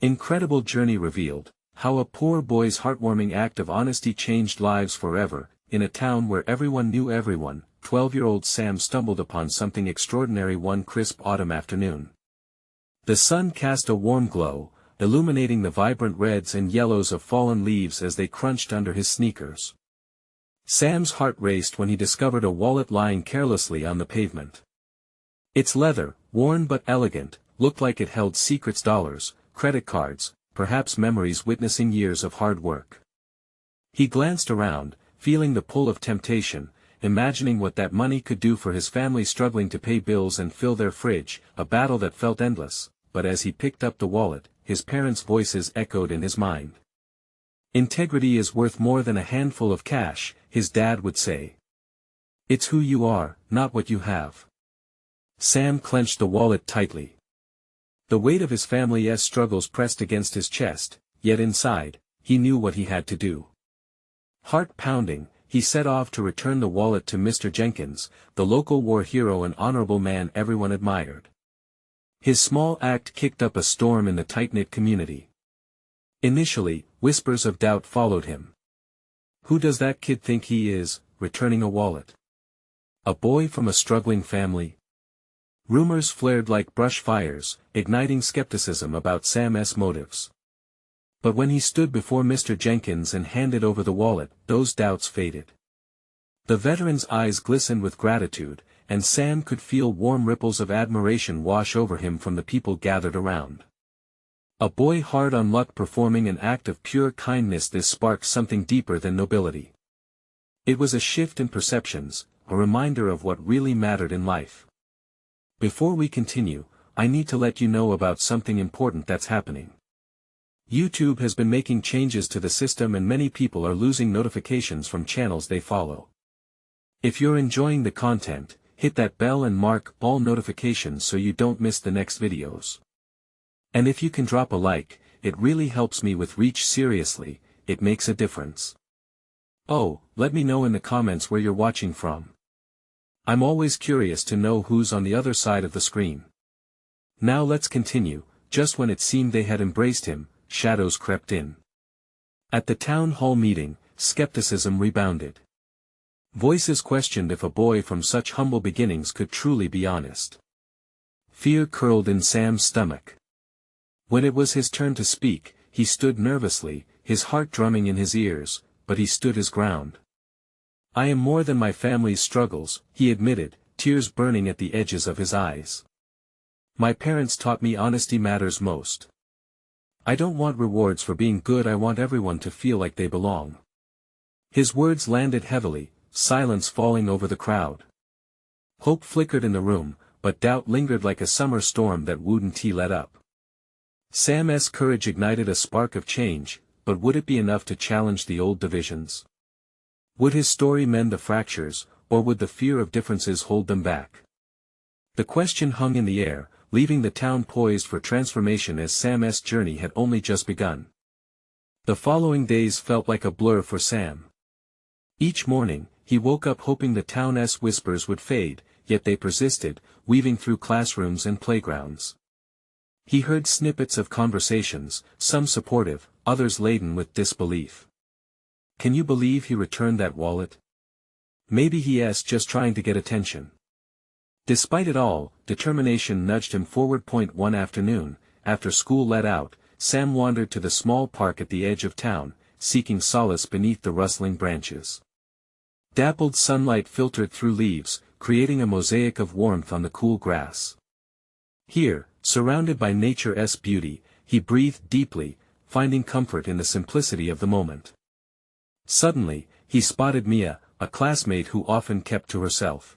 Incredible journey revealed, how a poor boy's heartwarming act of honesty changed lives forever. In a town where everyone knew everyone, 12-year-old Sam stumbled upon something extraordinary one crisp autumn afternoon. The sun cast a warm glow, illuminating the vibrant reds and yellows of fallen leaves as they crunched under his sneakers. Sam's heart raced when he discovered a wallet lying carelessly on the pavement. Its leather, worn but elegant, looked like it held secrets: dollars, credit cards, perhaps memories witnessing years of hard work. He glanced around, feeling the pull of temptation, imagining what that money could do for his family struggling to pay bills and fill their fridge, a battle that felt endless. But as he picked up the wallet, his parents' voices echoed in his mind. "Integrity is worth more than a handful of cash," his dad would say. "It's who you are, not what you have." Sam clenched the wallet tightly. The weight of his family's struggles pressed against his chest, yet inside, he knew what he had to do. Heart pounding, he set off to return the wallet to Mr. Jenkins, the local war hero and honorable man everyone admired. His small act kicked up a storm in the tight-knit community. Initially, whispers of doubt followed him. Who does that kid think he is, returning a wallet? A boy from a struggling family? Rumors flared like brush fires, igniting skepticism about Sam's motives. But when he stood before Mr. Jenkins and handed over the wallet, those doubts faded. The veteran's eyes glistened with gratitude, and Sam could feel warm ripples of admiration wash over him from the people gathered around. A boy hard on luck performing an act of pure kindness. This sparked something deeper than nobility. It was a shift in perceptions, a reminder of what really mattered in life. Before we continue, I need to let you know about something important that's happening. YouTube has been making changes to the system and many people are losing notifications from channels they follow. If you're enjoying the content, hit that bell and mark all notifications so you don't miss the next videos. And if you can drop a like, it really helps me with reach. Seriously, it makes a difference. Oh, let me know in the comments where you're watching from. I'm always curious to know who's on the other side of the screen. Now let's continue. Just when it seemed they had embraced him, shadows crept in. At the town hall meeting, skepticism rebounded. Voices questioned if a boy from such humble beginnings could truly be honest. Fear curled in Sam's stomach. When it was his turn to speak, he stood nervously, his heart drumming in his ears, but he stood his ground. "I am more than my family's struggles," he admitted, tears burning at the edges of his eyes. "My parents taught me honesty matters most. I don't want rewards for being good, I want everyone to feel like they belong." His words landed heavily, silence falling over the crowd. Hope flickered in the room, but doubt lingered like a summer storm that wouldn't let up. Sam's courage ignited a spark of change, but would it be enough to challenge the old divisions? Would his story mend the fractures, or would the fear of differences hold them back? The question hung in the air, leaving the town poised for transformation as Sam's journey had only just begun. The following days felt like a blur for Sam. Each morning, he woke up hoping the town's whispers would fade, yet they persisted, weaving through classrooms and playgrounds. He heard snippets of conversations, some supportive, others laden with disbelief. "Can you believe he returned that wallet? Maybe he's just trying to get attention." Despite it all, determination nudged him forward. One afternoon, after school let out, Sam wandered to the small park at the edge of town, seeking solace beneath the rustling branches. Dappled sunlight filtered through leaves, creating a mosaic of warmth on the cool grass. Here, surrounded by nature's beauty, he breathed deeply, finding comfort in the simplicity of the moment. Suddenly, he spotted Mia, a classmate who often kept to herself.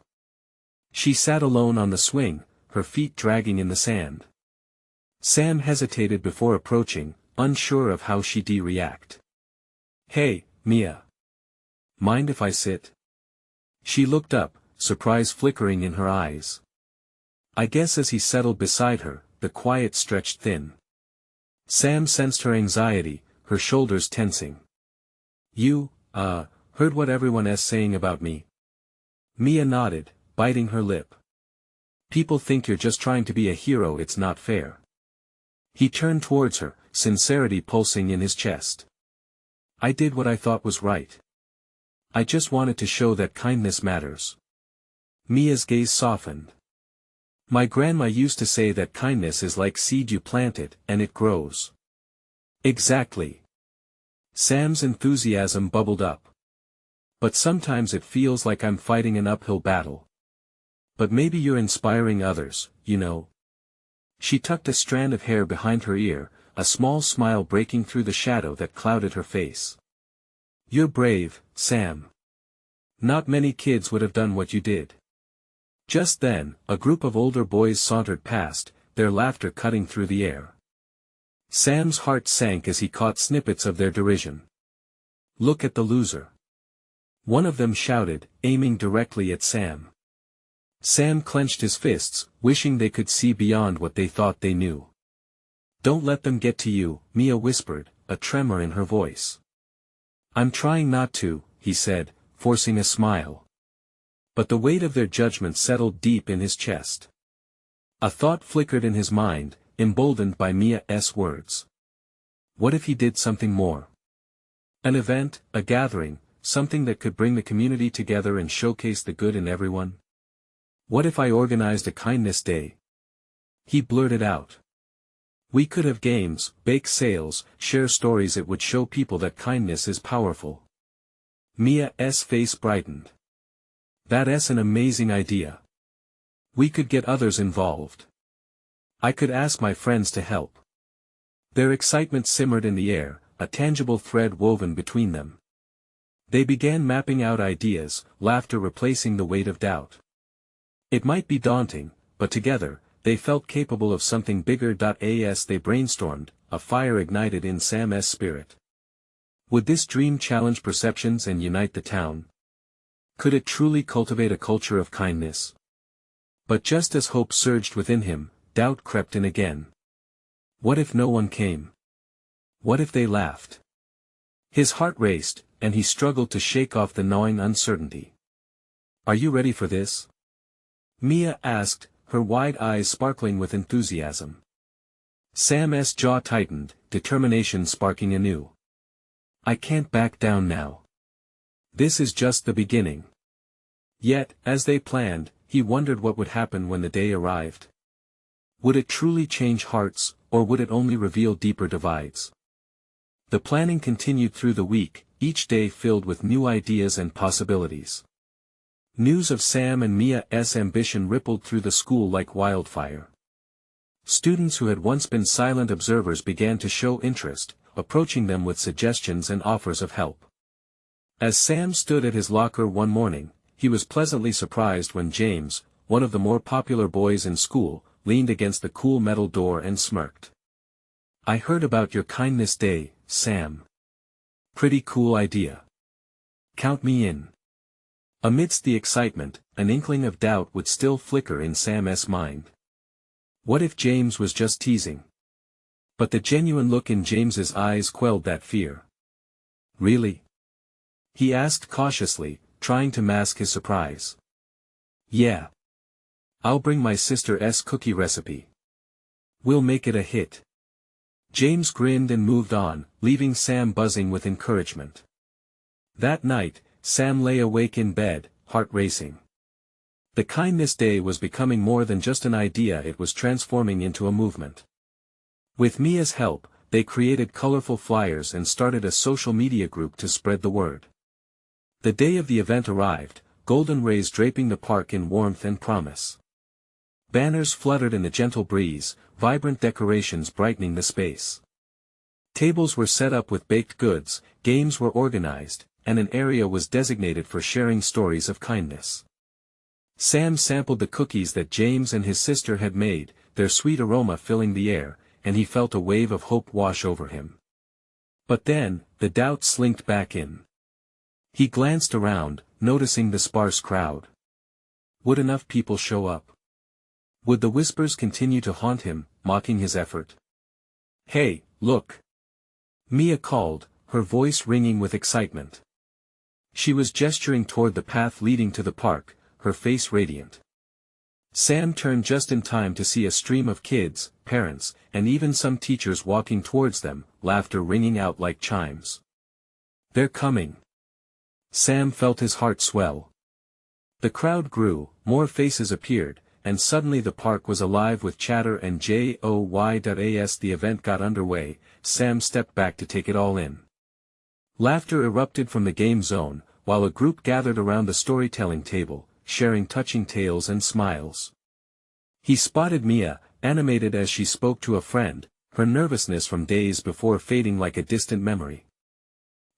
She sat alone on the swing, her feet dragging in the sand. Sam hesitated before approaching, unsure of how she'd react. "Hey, Mia. Mind if I sit?" She looked up, surprise flickering in her eyes. "I guess." As he settled beside her, the quiet stretched thin. Sam sensed her anxiety, her shoulders tensing. "You, heard what everyone's saying about me?" Mia nodded, biting her lip. "People think you're just trying to be a hero, it's not fair." He turned towards her, sincerity pulsing in his chest. I did what I thought was right. I just wanted to show that kindness matters. Mia's gaze softened. My grandma used to say that kindness is like seed, you plant it, and it grows. Exactly. Sam's enthusiasm bubbled up. But sometimes it feels like I'm fighting an uphill battle. But maybe you're inspiring others, you know. She tucked a strand of hair behind her ear, a small smile breaking through the shadow that clouded her face. You're brave, Sam. Not many kids would have done what you did. Just then, a group of older boys sauntered past, their laughter cutting through the air. Sam's heart sank as he caught snippets of their derision. Look at the loser. One of them shouted, aiming directly at Sam. Sam clenched his fists, wishing they could see beyond what they thought they knew. Don't let them get to you, Mia whispered, a tremor in her voice. I'm trying not to, he said, forcing a smile. But the weight of their judgment settled deep in his chest. A thought flickered in his mind, emboldened by Mia's words. What if he did something more? An event, a gathering, something that could bring the community together and showcase the good in everyone? What if I organized a kindness day? He blurted out. We could have games, bake sales, share stories. It would show people that kindness is powerful. Mia's face brightened. That's an amazing idea. We could get others involved. I could ask my friends to help. Their excitement simmered in the air, a tangible thread woven between them. They began mapping out ideas, laughter replacing the weight of doubt. It might be daunting, but together, they felt capable of something bigger. As they brainstormed, a fire ignited in Sam's spirit. Would this dream challenge perceptions and unite the town? Could it truly cultivate a culture of kindness? But just as hope surged within him, doubt crept in again. What if no one came? What if they laughed? His heart raced, and he struggled to shake off the gnawing uncertainty. Are you ready for this? Mia asked, her wide eyes sparkling with enthusiasm. Sam's jaw tightened, determination sparking anew. I can't back down now. This is just the beginning. Yet, as they planned, he wondered what would happen when the day arrived. Would it truly change hearts, or would it only reveal deeper divides? The planning continued through the week, each day filled with new ideas and possibilities. News of Sam and Mia's ambition rippled through the school like wildfire. Students who had once been silent observers began to show interest, approaching them with suggestions and offers of help. As Sam stood at his locker one morning, he was pleasantly surprised when James, one of the more popular boys in school, leaned against the cool metal door and smirked. I heard about your kindness day, Sam. Pretty cool idea. Count me in. Amidst the excitement, an inkling of doubt would still flicker in Sam's mind. What if James was just teasing? But the genuine look in James's eyes quelled that fear. Really? He asked cautiously, trying to mask his surprise. Yeah. I'll bring my sister's cookie recipe. We'll make it a hit. James grinned and moved on, leaving Sam buzzing with encouragement. That night, Sam lay awake in bed, heart racing. The kindness day was becoming more than just an idea, it was transforming into a movement. With Mia's help, they created colorful flyers and started a social media group to spread the word. The day of the event arrived, golden rays draping the park in warmth and promise. Banners fluttered in the gentle breeze, vibrant decorations brightening the space. Tables were set up with baked goods, games were organized, and an area was designated for sharing stories of kindness. Sam sampled the cookies that James and his sister had made, their sweet aroma filling the air, and he felt a wave of hope wash over him. But then, the doubt slinked back in. He glanced around, noticing the sparse crowd. Would enough people show up? Would the whispers continue to haunt him, mocking his effort? Hey, look! Mia called, her voice ringing with excitement. She was gesturing toward the path leading to the park, her face radiant. Sam turned just in time to see a stream of kids, parents, and even some teachers walking towards them, laughter ringing out like chimes. "They're coming." Sam felt his heart swell. The crowd grew, more faces appeared, and suddenly the park was alive with chatter and joy. As the event got underway, Sam stepped back to take it all in. Laughter erupted from the game zone, while a group gathered around the storytelling table, sharing touching tales and smiles. He spotted Mia, animated as she spoke to a friend, her nervousness from days before fading like a distant memory.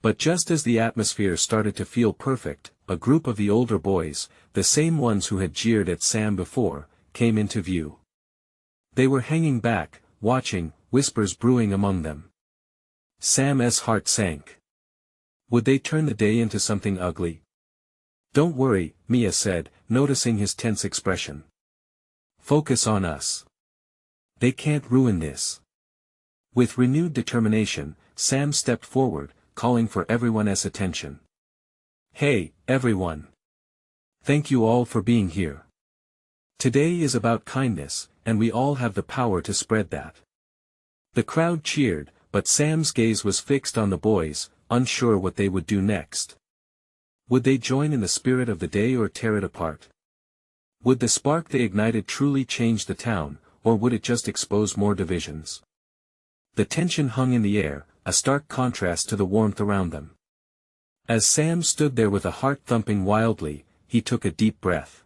But just as the atmosphere started to feel perfect, a group of the older boys, the same ones who had jeered at Sam before, came into view. They were hanging back, watching, whispers brewing among them. Sam's heart sank. Would they turn the day into something ugly? "Don't worry," Mia said, noticing his tense expression. "Focus on us. They can't ruin this." With renewed determination, Sam stepped forward, calling for everyone's attention. "Hey, everyone. Thank you all for being here. Today is about kindness, and we all have the power to spread that." The crowd cheered, but Sam's gaze was fixed on the boys, unsure what they would do next. Would they join in the spirit of the day or tear it apart? Would the spark they ignited truly change the town, or would it just expose more divisions? The tension hung in the air, a stark contrast to the warmth around them. As Sam stood there with a heart thumping wildly, he took a deep breath.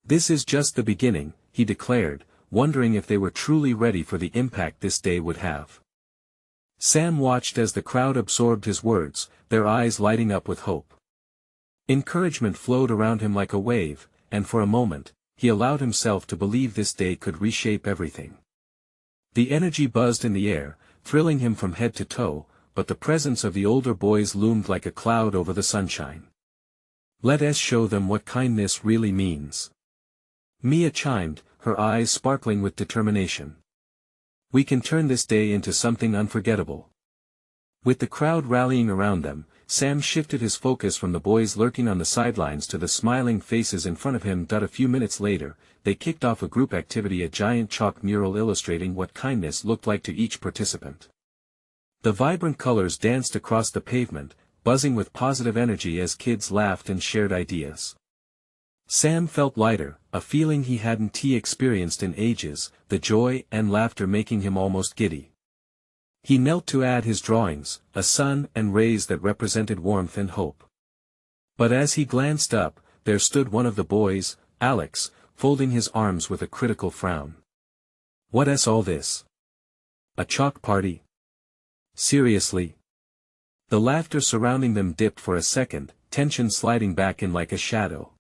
"This is just the beginning," he declared, wondering if they were truly ready for the impact this day would have. Sam watched as the crowd absorbed his words, their eyes lighting up with hope. Encouragement flowed around him like a wave, and for a moment, he allowed himself to believe this day could reshape everything. The energy buzzed in the air, thrilling him from head to toe, but the presence of the older boys loomed like a cloud over the sunshine. "Let us show them what kindness really means," Mia chimed, her eyes sparkling with determination. "We can turn this day into something unforgettable." With the crowd rallying around them, Sam shifted his focus from the boys lurking on the sidelines to the smiling faces in front of him. A few minutes later, they kicked off a group activity, a giant chalk mural illustrating what kindness looked like to each participant. The vibrant colors danced across the pavement, buzzing with positive energy as kids laughed and shared ideas. Sam felt lighter, a feeling he hadn't experienced in ages, the joy and laughter making him almost giddy. He knelt to add his drawings, a sun and rays that represented warmth and hope. But as he glanced up, there stood one of the boys, Alex, folding his arms with a critical frown. "What's all this? A chalk party? Seriously?" The laughter surrounding them dipped for a second, tension sliding back in like a shadow.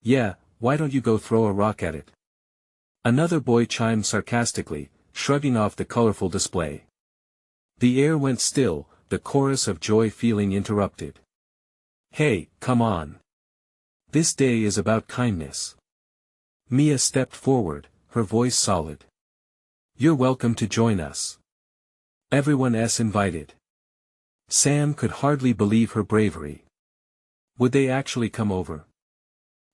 "Yeah, why don't you go throw a rock at it?" Another boy chimed sarcastically, shrugging off the colorful display. The air went still, the chorus of joy feeling interrupted. "Hey, come on. This day is about kindness." Mia stepped forward, her voice solid. "You're welcome to join us. Everyone's invited." Sam could hardly believe her bravery. Would they actually come over?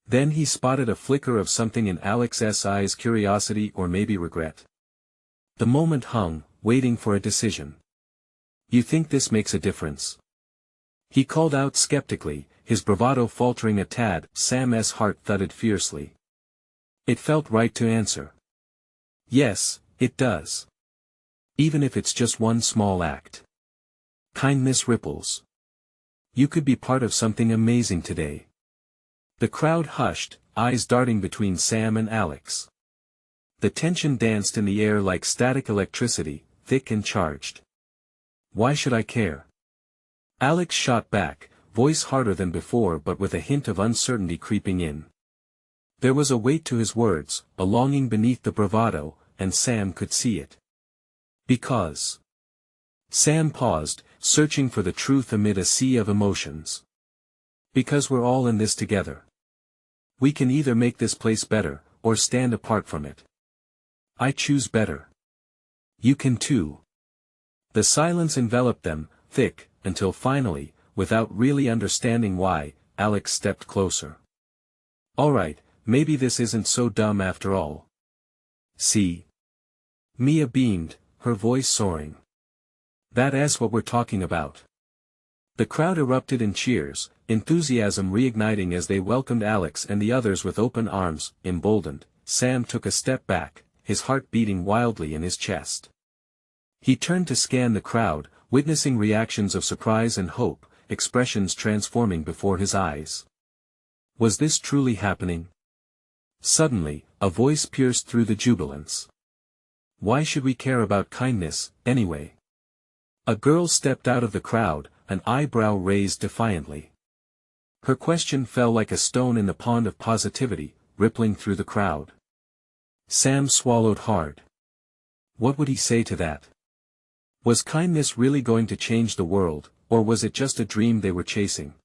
Then he spotted a flicker of something in Alex's eyes, curiosity or maybe regret. The moment hung, waiting for a decision. "You think this makes a difference?" he called out skeptically, his bravado faltering a tad. Sam's heart thudded fiercely. It felt right to answer. "Yes, it does. Even if it's just one small act. Kindness ripples. You could be part of something amazing today." The crowd hushed, eyes darting between Sam and Alex. The tension danced in the air like static electricity, thick and charged. "Why should I care?" Alex shot back, voice harder than before but with a hint of uncertainty creeping in. There was a weight to his words, a longing beneath the bravado, and Sam could see it. "Because." Sam paused, searching for the truth amid a sea of emotions. "Because we're all in this together. We can either make this place better, or stand apart from it. I choose better. You can too." The silence enveloped them, thick, until finally, without really understanding why, Alex stepped closer. "All right, maybe this isn't so dumb after all. See? Mia beamed, her voice soaring. That's what we're talking about. The crowd erupted in cheers, enthusiasm reigniting as they welcomed Alex and the others with open arms. Emboldened, Sam took a step back, his heart beating wildly in his chest. He turned to scan the crowd, witnessing reactions of surprise and hope, expressions transforming before his eyes. Was this truly happening? Suddenly, a voice pierced through the jubilance. Why should we care about kindness, anyway? A girl stepped out of the crowd, an eyebrow raised defiantly. Her question fell like a stone in the pond of positivity, rippling through the crowd. Sam swallowed hard. What would he say to that? Was kindness really going to change the world, or was it just a dream they were chasing?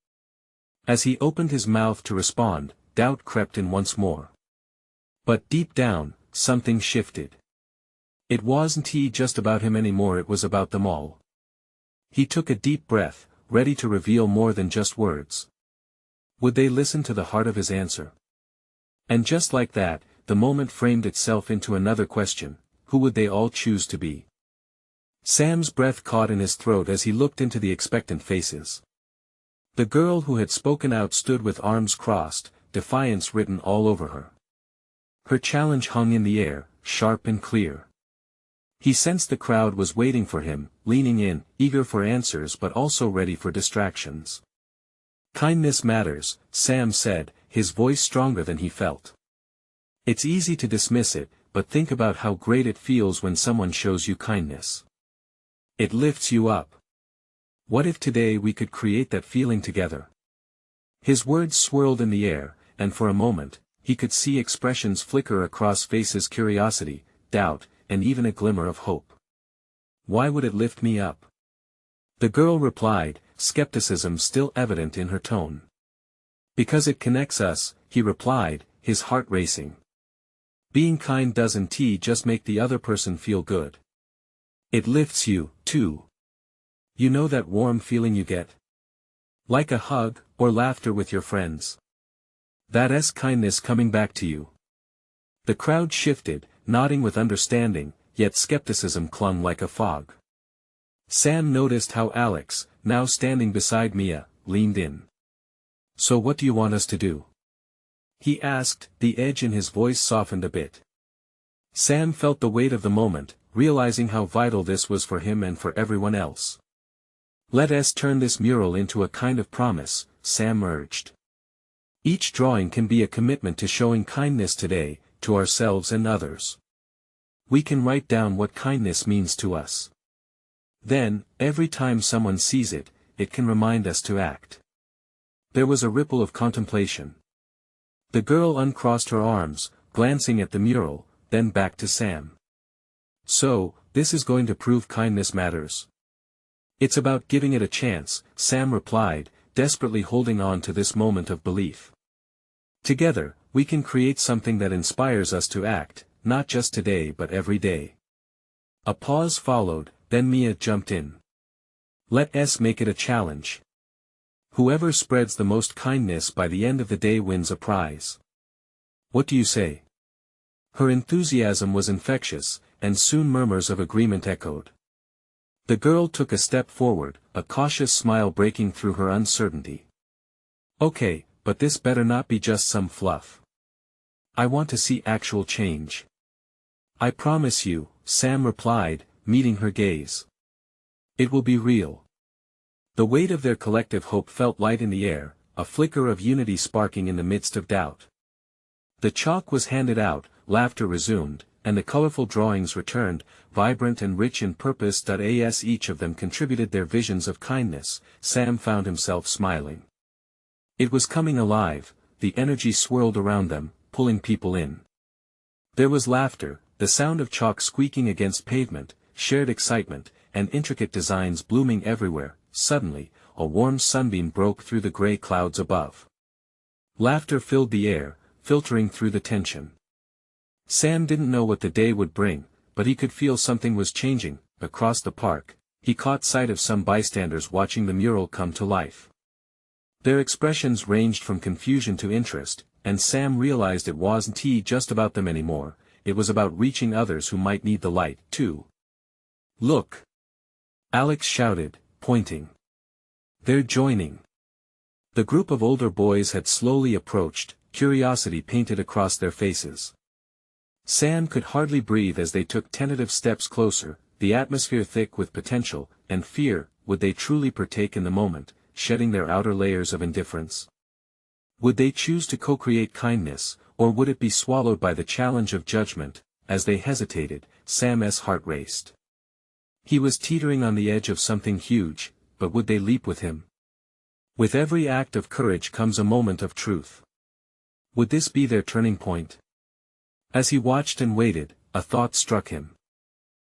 As he opened his mouth to respond, doubt crept in once more. But deep down, something shifted. It wasn't just about him anymore, it was about them all. He took a deep breath, ready to reveal more than just words. Would they listen to the heart of his answer? And just like that, the moment framed itself into another question: who would they all choose to be? Sam's breath caught in his throat as he looked into the expectant faces. The girl who had spoken out stood with arms crossed, defiance written all over her. Her challenge hung in the air, sharp and clear. He sensed the crowd was waiting for him, leaning in, eager for answers but also ready for distractions. Kindness matters, Sam said, his voice stronger than he felt. It's easy to dismiss it, but think about how great it feels when someone shows you kindness. It lifts you up. What if today we could create that feeling together? His words swirled in the air, and for a moment, he could see expressions flicker across faces: curiosity, doubt, and even a glimmer of hope. Why would it lift me up? The girl replied, skepticism still evident in her tone. Because it connects us, he replied, his heart racing. Being kind doesn't just make the other person feel good. It lifts you, too. You know that warm feeling you get? Like a hug, or laughter with your friends. That's kindness coming back to you. The crowd shifted, nodding with understanding, yet skepticism clung like a fog. Sam noticed how Alex, now standing beside Mia, leaned in. So what do you want us to do? He asked, the edge in his voice softened a bit. Sam felt the weight of the moment, realizing how vital this was for him and for everyone else. Let us turn this mural into a kind of promise, Sam urged. Each drawing can be a commitment to showing kindness today, to ourselves and others. We can write down what kindness means to us. Then, every time someone sees it, it can remind us to act. There was a ripple of contemplation. The girl uncrossed her arms, glancing at the mural, then back to Sam. So, this is going to prove kindness matters. It's about giving it a chance, Sam replied, desperately holding on to this moment of belief. Together, we can create something that inspires us to act, not just today but every day. A pause followed, then Mia jumped in. Let us make it a challenge. Whoever spreads the most kindness by the end of the day wins a prize. What do you say? Her enthusiasm was infectious, and soon murmurs of agreement echoed. The girl took a step forward, a cautious smile breaking through her uncertainty. Okay, but this better not be just some fluff. I want to see actual change. I promise you, Sam replied, meeting her gaze. It will be real. The weight of their collective hope felt light in the air, a flicker of unity sparking in the midst of doubt. The chalk was handed out, laughter resumed, and the colorful drawings returned, vibrant and rich in purpose. As each of them contributed their visions of kindness, Sam found himself smiling. It was coming alive, the energy swirled around them, pulling people in. There was laughter, the sound of chalk squeaking against pavement, shared excitement, and intricate designs blooming everywhere. Suddenly, a warm sunbeam broke through the gray clouds above. Laughter filled the air, filtering through the tension. Sam didn't know what the day would bring, but he could feel something was changing. Across the park, he caught sight of some bystanders watching the mural come to life. Their expressions ranged from confusion to interest, and Sam realized it wasn't just about them anymore, it was about reaching others who might need the light, too. "Look!" Alex shouted, pointing. "They're joining." The group of older boys had slowly approached, curiosity painted across their faces. Sam could hardly breathe as they took tentative steps closer, the atmosphere thick with potential, and fear. Would they truly partake in the moment, shedding their outer layers of indifference? Would they choose to co-create kindness, or would it be swallowed by the challenge of judgment? As they hesitated, Sam's heart raced. He was teetering on the edge of something huge, but would they leap with him? With every act of courage comes a moment of truth. Would this be their turning point? As he watched and waited, a thought struck him.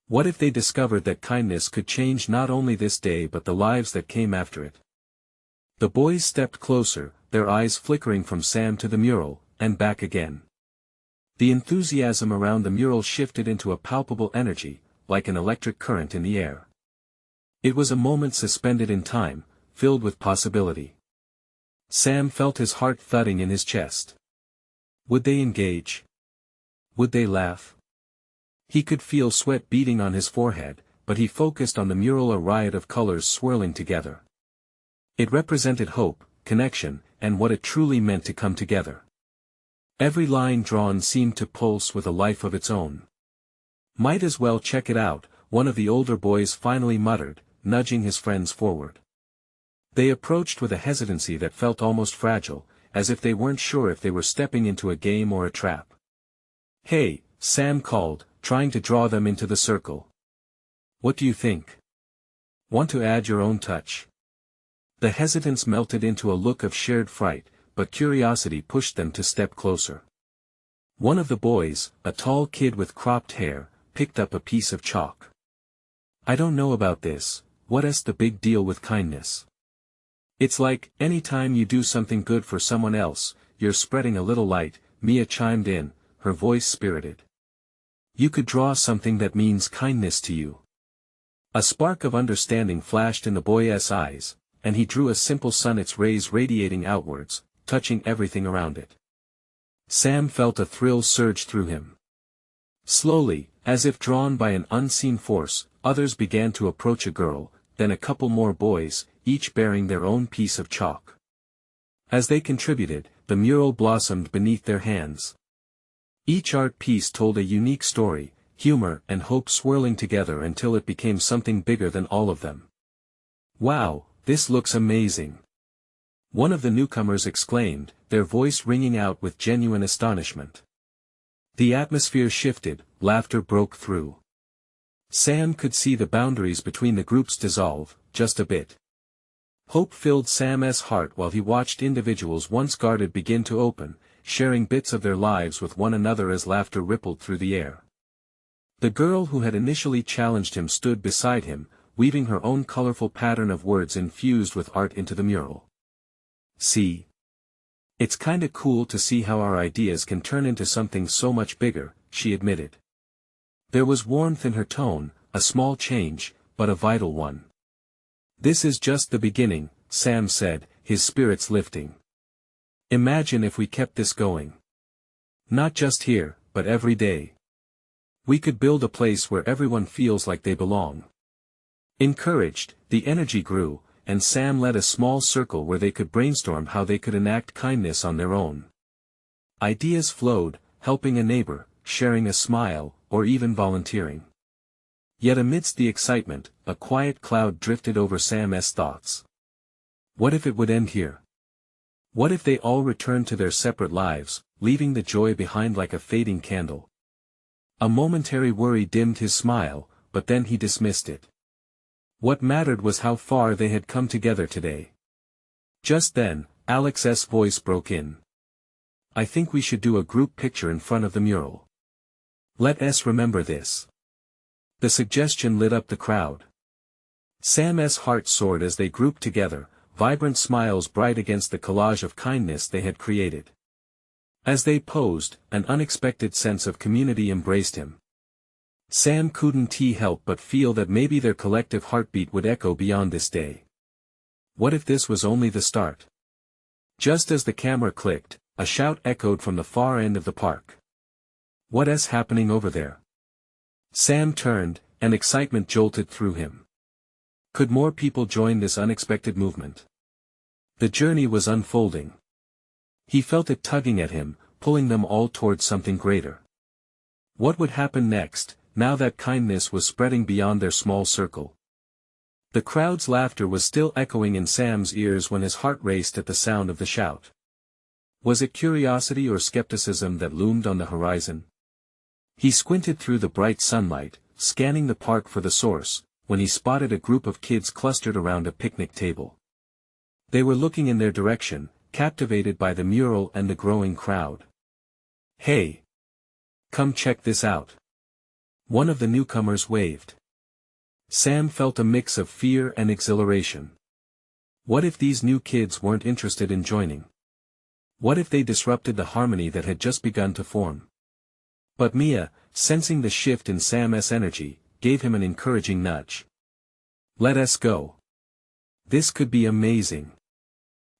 What if they discovered that kindness could change not only this day but the lives that came after it? The boys stepped closer, their eyes flickering from Sam to the mural, and back again. The enthusiasm around the mural shifted into a palpable energy, like an electric current in the air. It was a moment suspended in time, filled with possibility. Sam felt his heart thudding in his chest. Would they engage? Would they laugh? He could feel sweat beading on his forehead, but he focused on the mural, a riot of colors swirling together. It represented hope, connection, and what it truly meant to come together. Every line drawn seemed to pulse with a life of its own. "Might as well check it out," one of the older boys finally muttered, nudging his friends forward. They approached with a hesitancy that felt almost fragile, as if they weren't sure if they were stepping into a game or a trap. "Hey," Sam called, trying to draw them into the circle. "What do you think? Want to add your own touch?" The hesitance melted into a look of shared fright, but curiosity pushed them to step closer. One of the boys, a tall kid with cropped hair, picked up a piece of chalk. "I don't know about this, what's the big deal with kindness? It's like, anytime you do something good for someone else, you're spreading a little light," Mia chimed in, her voice spirited. "You could draw something that means kindness to you." A spark of understanding flashed in the boy's eyes, and he drew a simple sun, its rays radiating outwards, touching everything around it. Sam felt a thrill surge through him. Slowly, as if drawn by an unseen force, others began to approach a girl, then a couple more boys, each bearing their own piece of chalk. As they contributed, the mural blossomed beneath their hands. Each art piece told a unique story, humor and hope swirling together until it became something bigger than all of them. "Wow, this looks amazing!" one of the newcomers exclaimed, their voice ringing out with genuine astonishment. The atmosphere shifted, laughter broke through. Sam could see the boundaries between the groups dissolve, just a bit. Hope filled Sam's heart while he watched individuals once guarded begin to open, sharing bits of their lives with one another as laughter rippled through the air. The girl who had initially challenged him stood beside him, weaving her own colorful pattern of words infused with art into the mural. "See? It's kinda cool to see how our ideas can turn into something so much bigger," she admitted. There was warmth in her tone, a small change, but a vital one. "This is just the beginning," Sam said, his spirits lifting. "Imagine if we kept this going. Not just here, but every day. We could build a place where everyone feels like they belong." Encouraged, the energy grew, and Sam led a small circle where they could brainstorm how they could enact kindness on their own. Ideas flowed, helping a neighbor, sharing a smile, or even volunteering. Yet amidst the excitement, a quiet cloud drifted over Sam's thoughts. What if it would end here? What if they all returned to their separate lives, leaving the joy behind like a fading candle? A momentary worry dimmed his smile, but then he dismissed it. What mattered was how far they had come together today. Just then, Alex's voice broke in. "I think we should do a group picture in front of the mural. Let us remember this." The suggestion lit up the crowd. Sam's heart soared as they grouped together, vibrant smiles bright against the collage of kindness they had created. As they posed, an unexpected sense of community embraced him. Sam couldn't help but feel that maybe their collective heartbeat would echo beyond this day. What if this was only the start? Just as the camera clicked, a shout echoed from the far end of the park. "What's happening over there?" Sam turned, and excitement jolted through him. Could more people join this unexpected movement? The journey was unfolding. He felt it tugging at him, pulling them all towards something greater. What would happen next, now that kindness was spreading beyond their small circle? The crowd's laughter was still echoing in Sam's ears when his heart raced at the sound of the shout. Was it curiosity or skepticism that loomed on the horizon? He squinted through the bright sunlight, scanning the park for the source, when he spotted a group of kids clustered around a picnic table. They were looking in their direction, captivated by the mural and the growing crowd. "Hey! Come check this out." One of the newcomers waved. Sam felt a mix of fear and exhilaration. What if these new kids weren't interested in joining? What if they disrupted the harmony that had just begun to form? But Mia, sensing the shift in Sam's energy, gave him an encouraging nudge. "Let us go. This could be amazing."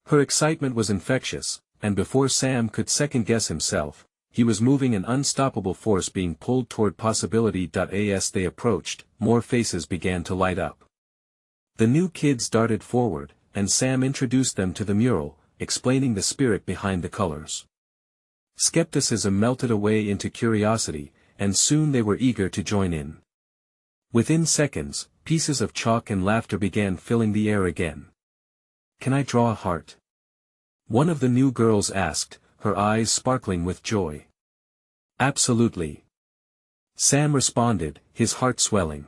Her excitement was infectious, and before Sam could second-guess himself, he was moving an unstoppable force being pulled toward possibility. As they approached, more faces began to light up. The new kids darted forward, and Sam introduced them to the mural, explaining the spirit behind the colors. Skepticism melted away into curiosity, and soon they were eager to join in. Within seconds, pieces of chalk and laughter began filling the air again. "Can I draw a heart?" one of the new girls asked, her eyes sparkling with joy. "Absolutely," Sam responded, his heart swelling.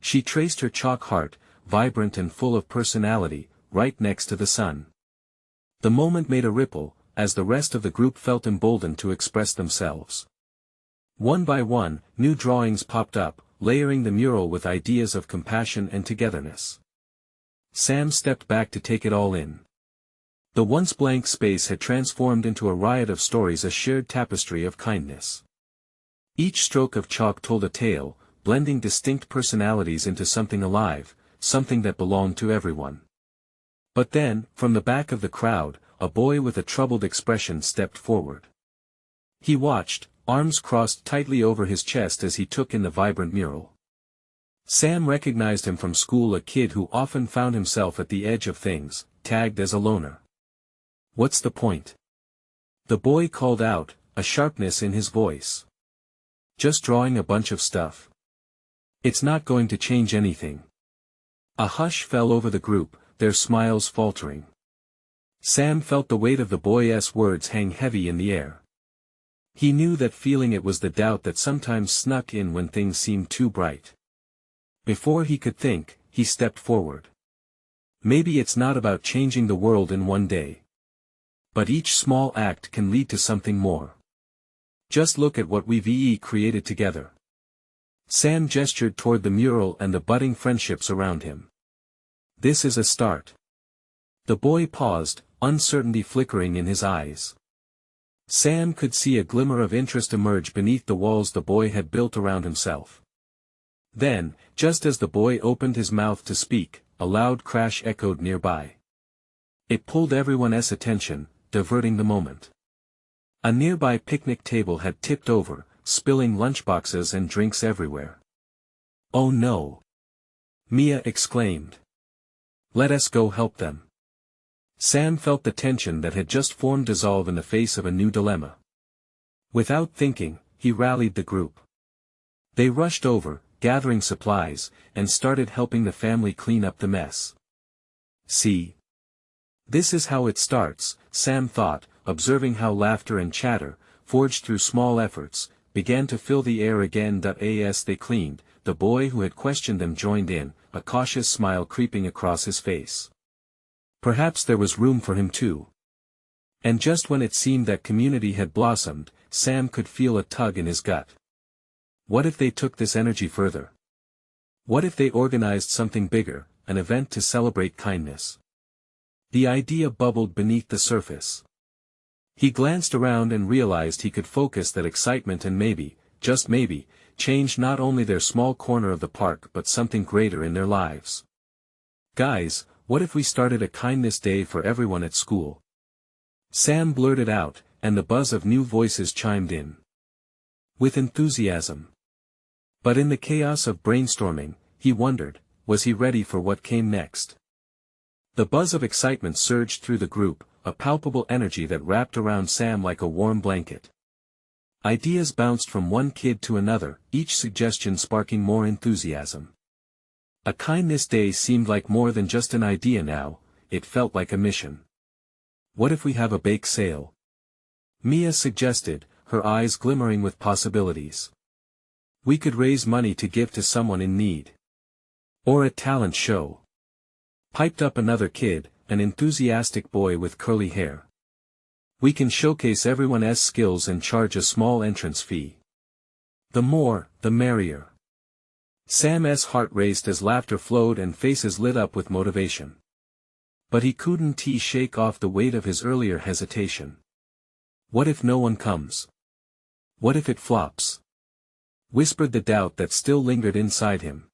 She traced her chalk heart, vibrant and full of personality, right next to the sun. The moment made a ripple, as the rest of the group felt emboldened to express themselves. One by one, new drawings popped up, layering the mural with ideas of compassion and togetherness. Sam stepped back to take it all in. The once blank space had transformed into a riot of stories, a shared tapestry of kindness. Each stroke of chalk told a tale, blending distinct personalities into something alive, something that belonged to everyone. But then, from the back of the crowd, a boy with a troubled expression stepped forward. He watched, arms crossed tightly over his chest as he took in the vibrant mural. Sam recognized him from school, a kid who often found himself at the edge of things, tagged as a loner. "What's the point?" the boy called out, a sharpness in his voice. "Just drawing a bunch of stuff. It's not going to change anything." A hush fell over the group, their smiles faltering. Sam felt the weight of the boy's words hang heavy in the air. He knew that feeling. It was the doubt that sometimes snuck in when things seemed too bright. Before he could think, he stepped forward. Maybe it's not about changing the world in one day. But each small act can lead to something more. Just look at what we've created together. Sam gestured toward the mural and the budding friendships around him. This is a start. The boy paused, uncertainty flickering in his eyes. Sam could see a glimmer of interest emerge beneath the walls the boy had built around himself. Then, just as the boy opened his mouth to speak, a loud crash echoed nearby. It pulled everyone's attention, diverting the moment. A nearby picnic table had tipped over, spilling lunchboxes and drinks everywhere. "Oh no!" Mia exclaimed. "Let us go help them." Sam felt the tension that had just formed dissolve in the face of a new dilemma. Without thinking, he rallied the group. They rushed over, gathering supplies, and started helping the family clean up the mess. "See? This is how it starts," Sam thought, observing how laughter and chatter, forged through small efforts, began to fill the air again. As they cleaned, the boy who had questioned them joined in, a cautious smile creeping across his face. Perhaps there was room for him too. And just when it seemed that community had blossomed, Sam could feel a tug in his gut. What if they took this energy further? What if they organized something bigger, an event to celebrate kindness? The idea bubbled beneath the surface. He glanced around and realized he could focus that excitement and maybe, just maybe, change not only their small corner of the park but something greater in their lives. "Guys, what if we started a kindness day for everyone at school?" Sam blurted out, and the buzz of new voices chimed in. With enthusiasm. But in the chaos of brainstorming, he wondered, was he ready for what came next? The buzz of excitement surged through the group, a palpable energy that wrapped around Sam like a warm blanket. Ideas bounced from one kid to another, each suggestion sparking more enthusiasm. A kindness day seemed like more than just an idea now, it felt like a mission. What if we have a bake sale? Mia suggested, her eyes glimmering with possibilities. We could raise money to give to someone in need. Or a talent show. Piped up another kid, an enthusiastic boy with curly hair. We can showcase everyone's skills and charge a small entrance fee. The more, the merrier. Sam's heart raced as laughter flowed and faces lit up with motivation. But he couldn't shake off the weight of his earlier hesitation. What if no one comes? What if it flops? Whispered the doubt that still lingered inside him.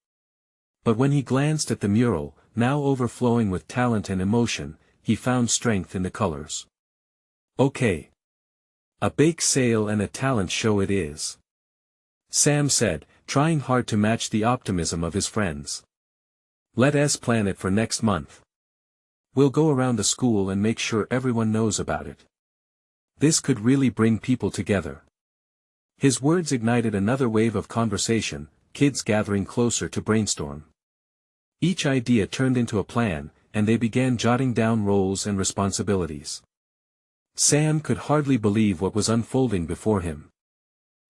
But when he glanced at the mural, now overflowing with talent and emotion, he found strength in the colors. Okay. A bake sale and a talent show it is. Sam said, trying hard to match the optimism of his friends. Let's plan it for next month. We'll go around the school and make sure everyone knows about it. This could really bring people together. His words ignited another wave of conversation, kids gathering closer to brainstorm. Each idea turned into a plan, and they began jotting down roles and responsibilities. Sam could hardly believe what was unfolding before him.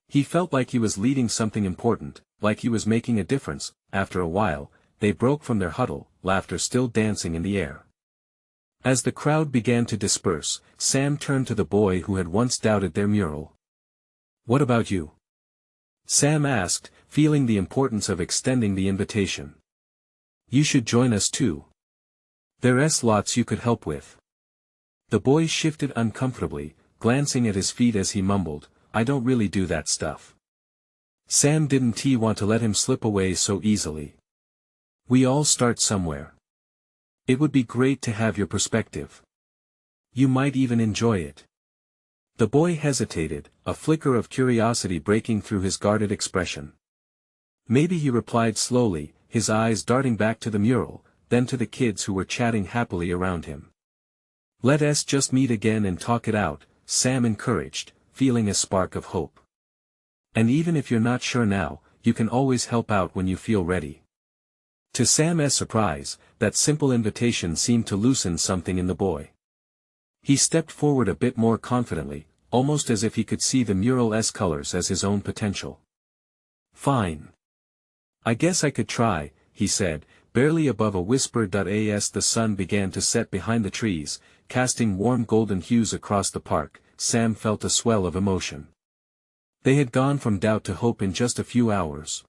He felt like he was leading something important, like he was making a difference. After a while, they broke from their huddle, laughter still dancing in the air. As the crowd began to disperse, Sam turned to the boy who had once doubted their mural. What about you? Sam asked, feeling the importance of extending the invitation. You should join us too. There's lots you could help with. The boy shifted uncomfortably, glancing at his feet as he mumbled, I don't really do that stuff. Sam didn't want to let him slip away so easily. We all start somewhere. It would be great to have your perspective. You might even enjoy it. The boy hesitated, a flicker of curiosity breaking through his guarded expression. Maybe, he replied slowly, his eyes darting back to the mural, then to the kids who were chatting happily around him. Let's just meet again and talk it out, Sam encouraged, feeling a spark of hope. And even if you're not sure now, you can always help out when you feel ready. To Sam's surprise, that simple invitation seemed to loosen something in the boy. He stepped forward a bit more confidently, almost as if he could see the mural's colors as his own potential. Fine. I guess I could try, he said, barely above a whisper. As the sun began to set behind the trees, casting warm golden hues across the park, Sam felt a swell of emotion. They had gone from doubt to hope in just a few hours.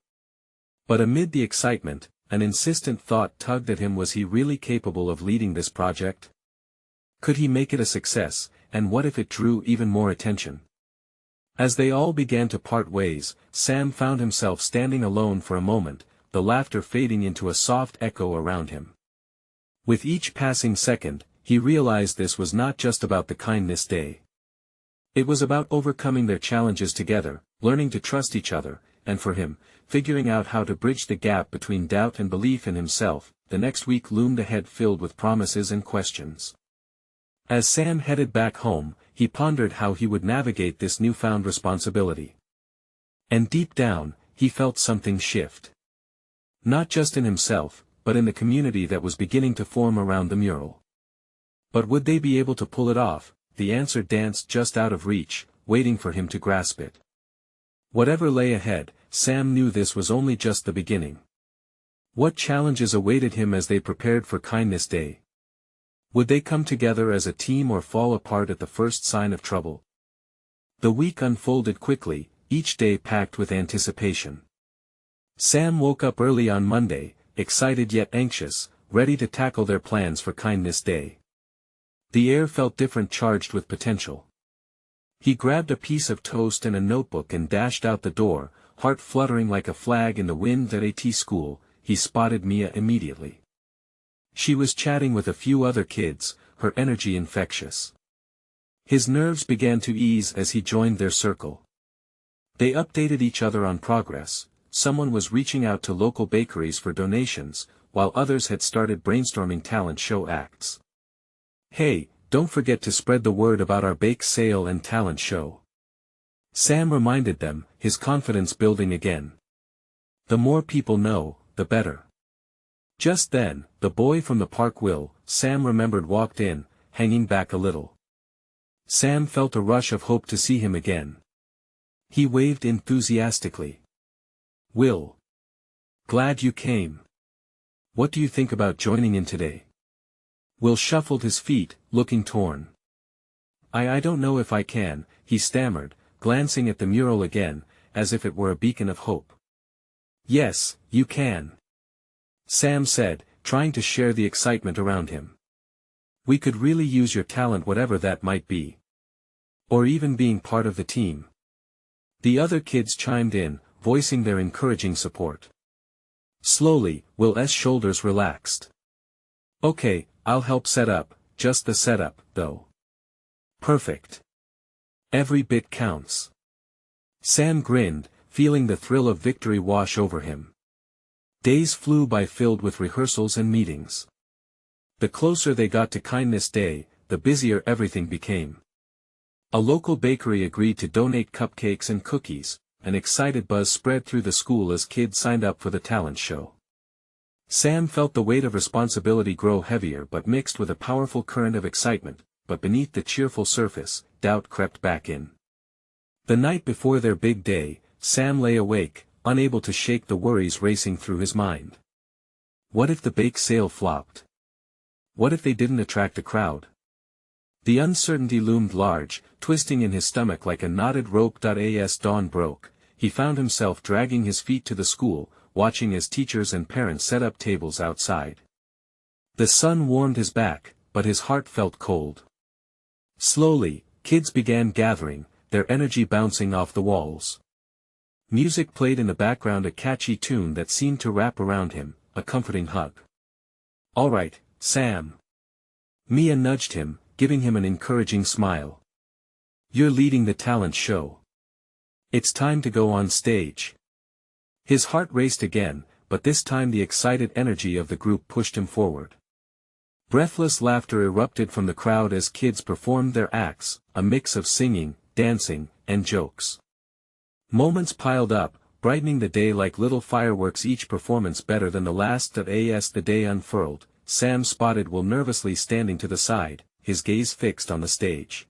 But amid the excitement, an insistent thought tugged at him. Was he really capable of leading this project? Could he make it a success, and what if it drew even more attention? As they all began to part ways, Sam found himself standing alone for a moment, the laughter fading into a soft echo around him. With each passing second, he realized this was not just about the kindness day. It was about overcoming their challenges together, learning to trust each other, and for him, figuring out how to bridge the gap between doubt and belief in himself. The next week loomed ahead, filled with promises and questions. As Sam headed back home, he pondered how he would navigate this newfound responsibility. And deep down, he felt something shift. Not just in himself, but in the community that was beginning to form around the mural. But would they be able to pull it off? The answer danced just out of reach, waiting for him to grasp it. Whatever lay ahead, Sam knew this was only just the beginning. What challenges awaited him as they prepared for Kindness Day? Would they come together as a team or fall apart at the first sign of trouble? The week unfolded quickly, each day packed with anticipation. Sam woke up early on Monday, excited yet anxious, ready to tackle their plans for Kindness Day. The air felt different, charged with potential. He grabbed a piece of toast and a notebook and dashed out the door, heart fluttering like a flag in the wind. At school, he spotted Mia immediately. She was chatting with a few other kids, her energy infectious. His nerves began to ease as he joined their circle. They updated each other on progress. Someone was reaching out to local bakeries for donations, while others had started brainstorming talent show acts. "Hey, don't forget to spread the word about our bake sale and talent show," Sam reminded them, his confidence building again. "The more people know, the better." Just then, the boy from the park Sam remembered walked in, hanging back a little. Sam felt a rush of hope to see him again. He waved enthusiastically. "Will. Glad you came. What do you think about joining in today?" Will shuffled his feet, looking torn. I don't know if I can," he stammered, glancing at the mural again, as if it were a beacon of hope. "Yes, you can," Sam said, trying to share the excitement around him. "We could really use your talent, whatever that might be. Or even being part of the team." The other kids chimed in, voicing their encouraging support. Slowly, Will's shoulders relaxed. "Okay, I'll help set up, just the setup, though." "Perfect. Every bit counts." Sam grinned, feeling the thrill of victory wash over him. Days flew by filled with rehearsals and meetings. The closer they got to Kindness Day, the busier everything became. A local bakery agreed to donate cupcakes and cookies. An excited buzz spread through the school as kids signed up for the talent show. Sam felt the weight of responsibility grow heavier but mixed with a powerful current of excitement, but beneath the cheerful surface, doubt crept back in. The night before their big day, Sam lay awake, unable to shake the worries racing through his mind. What if the bake sale flopped? What if they didn't attract a crowd? The uncertainty loomed large, twisting in his stomach like a knotted rope. As dawn broke, he found himself dragging his feet to the school, watching as teachers and parents set up tables outside. The sun warmed his back, but his heart felt cold. Slowly, kids began gathering, their energy bouncing off the walls. Music played in the background, a catchy tune that seemed to wrap around him, a comforting hug. "All right, Sam." Mia nudged him, giving him an encouraging smile. "You're leading the talent show. It's time to go on stage." His heart raced again, but this time the excited energy of the group pushed him forward. Breathless laughter erupted from the crowd as kids performed their acts, a mix of singing, dancing, and jokes. Moments piled up, brightening the day like little fireworks, each performance better than the last. As the day unfurled, Sam spotted Will nervously standing to the side, his gaze fixed on the stage.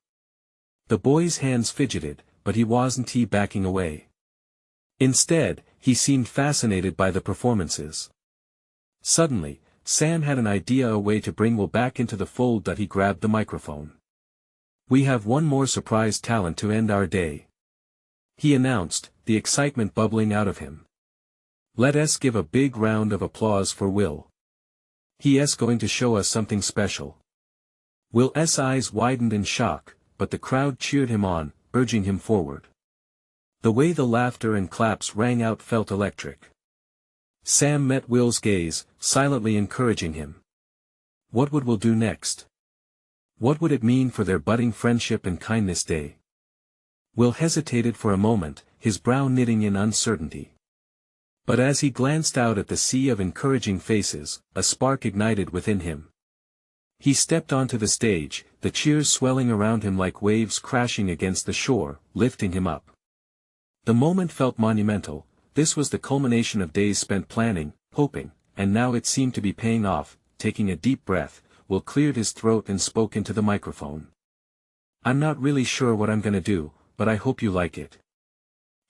The boy's hands fidgeted, but he wasn't backing away. Instead, he seemed fascinated by the performances. Suddenly, Sam had an idea, a way to bring Will back into the fold. He grabbed the microphone. "We have one more surprise talent to end our day," he announced, the excitement bubbling out of him. "Let us give a big round of applause for Will. He's going to show us something special." Will's eyes widened in shock, but the crowd cheered him on, urging him forward. The way the laughter and claps rang out felt electric. Sam met Will's gaze, silently encouraging him. What would Will do next? What would it mean for their budding friendship and Kindness Day? Will hesitated for a moment, his brow knitting in uncertainty. But as he glanced out at the sea of encouraging faces, a spark ignited within him. He stepped onto the stage, the cheers swelling around him like waves crashing against the shore, lifting him up. The moment felt monumental. This was the culmination of days spent planning, hoping, and now it seemed to be paying off. Taking a deep breath, Will cleared his throat and spoke into the microphone. "I'm not really sure what I'm gonna do, but I hope you like it."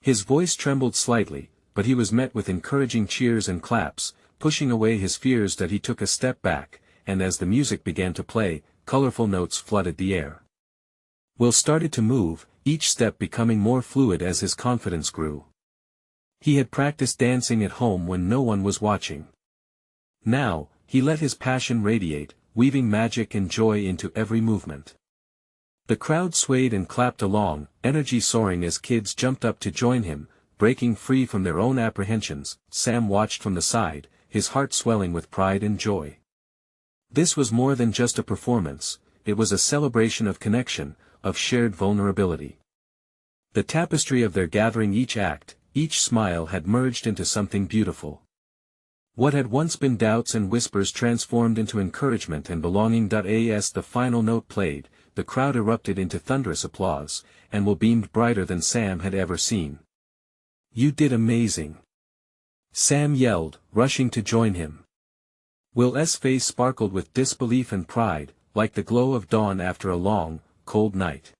His voice trembled slightly, but he was met with encouraging cheers and claps, pushing away his fears. He took a step back, and as the music began to play, colorful notes flooded the air. Will started to move, each step becoming more fluid as his confidence grew. He had practiced dancing at home when no one was watching. Now, he let his passion radiate, weaving magic and joy into every movement. The crowd swayed and clapped along, energy soaring as kids jumped up to join him, breaking free from their own apprehensions. Sam watched from the side, his heart swelling with pride and joy. This was more than just a performance, it was a celebration of connection, of shared vulnerability. The tapestry of their gathering, each act, each smile had merged into something beautiful. What had once been doubts and whispers transformed into encouragement and belonging. As the final note played, the crowd erupted into thunderous applause, and Will beamed brighter than Sam had ever seen. "You did amazing!" Sam yelled, rushing to join him. Will's face sparkled with disbelief and pride, like the glow of dawn after a long, cold night.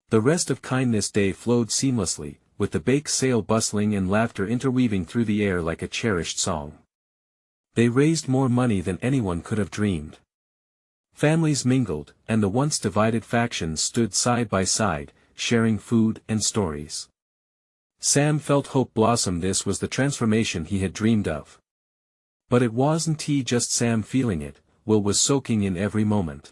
The rest of Kindness Day flowed seamlessly, with the bake sale bustling and laughter interweaving through the air like a cherished song. They raised more money than anyone could have dreamed. Families mingled, and the once divided factions stood side by side, sharing food and stories. Sam felt hope blossom. This was the transformation he had dreamed of. But it wasn't just Sam feeling it, Will was soaking in every moment.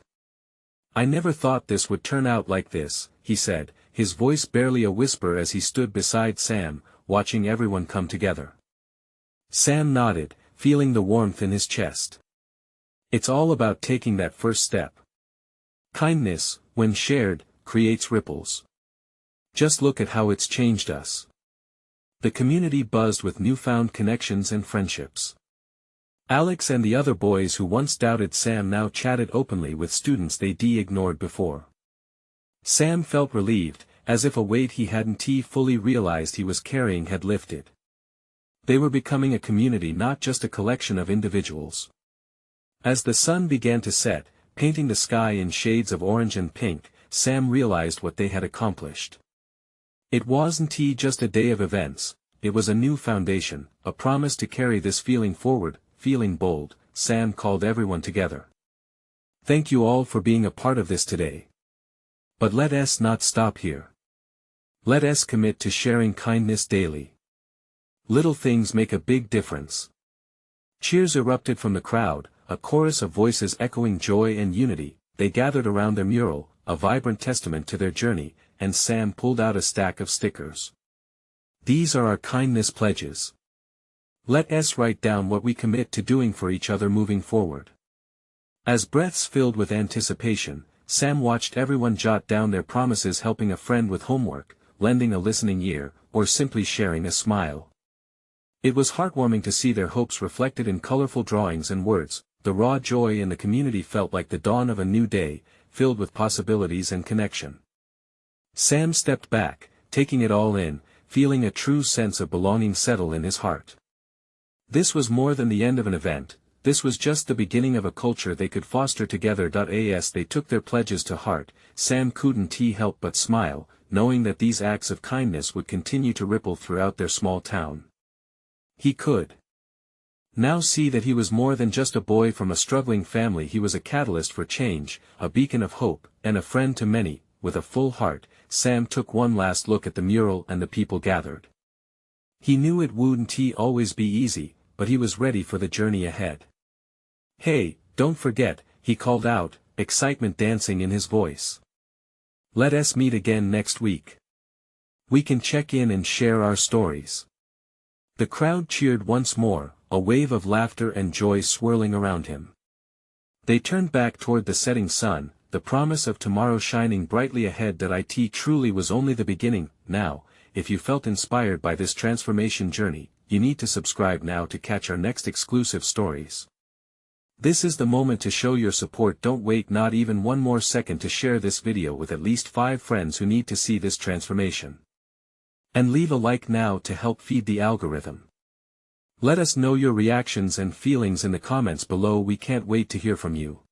"I never thought this would turn out like this," he said, his voice barely a whisper as he stood beside Sam, watching everyone come together. Sam nodded, feeling the warmth in his chest. It's all about taking that first step. Kindness, when shared, creates ripples. Just look at how it's changed us. The community buzzed with newfound connections and friendships. Alex and the other boys who once doubted Sam now chatted openly with students they'd ignored before. Sam felt relieved, as if a weight he hadn't fully realized he was carrying had lifted. They were becoming a community, not just a collection of individuals. As the sun began to set, painting the sky in shades of orange and pink, Sam realized what they had accomplished. It wasn't just a day of events, it was a new foundation, a promise to carry this feeling forward. Feeling bold, Sam called everyone together. "Thank you all for being a part of this today. But let us not stop here. Let us commit to sharing kindness daily. Little things make a big difference." Cheers erupted from the crowd, a chorus of voices echoing joy and unity. They gathered around their mural, a vibrant testament to their journey, and Sam pulled out a stack of stickers. "These are our kindness pledges. Let us write down what we commit to doing for each other moving forward." As breaths filled with anticipation, Sam watched everyone jot down their promises, helping a friend with homework, lending a listening ear, or simply sharing a smile. It was heartwarming to see their hopes reflected in colorful drawings and words. The raw joy in the community felt like the dawn of a new day, filled with possibilities and connection. Sam stepped back, taking it all in, feeling a true sense of belonging settle in his heart. This was more than the end of an event, this was just the beginning of a culture they could foster together. As they took their pledges to heart, Sam couldn't help but smile, knowing that these acts of kindness would continue to ripple throughout their small town. He could now see that he was more than just a boy from a struggling family. He was a catalyst for change, a beacon of hope, and a friend to many. With a full heart, Sam took one last look at the mural and the people gathered. He knew it wouldn't always be easy, but he was ready for the journey ahead. "Hey, don't forget," he called out, excitement dancing in his voice. "Let us meet again next week. We can check in and share our stories." The crowd cheered once more, a wave of laughter and joy swirling around him. They turned back toward the setting sun, the promise of tomorrow shining brightly ahead. It truly was only the beginning. Now, if you felt inspired by this transformation journey, you need to subscribe now to catch our next exclusive stories. This is the moment to show your support. Don't wait not even one more second to share this video with at least 5 friends who need to see this transformation. And leave a like now to help feed the algorithm. Let us know your reactions and feelings in the comments below. We can't wait to hear from you.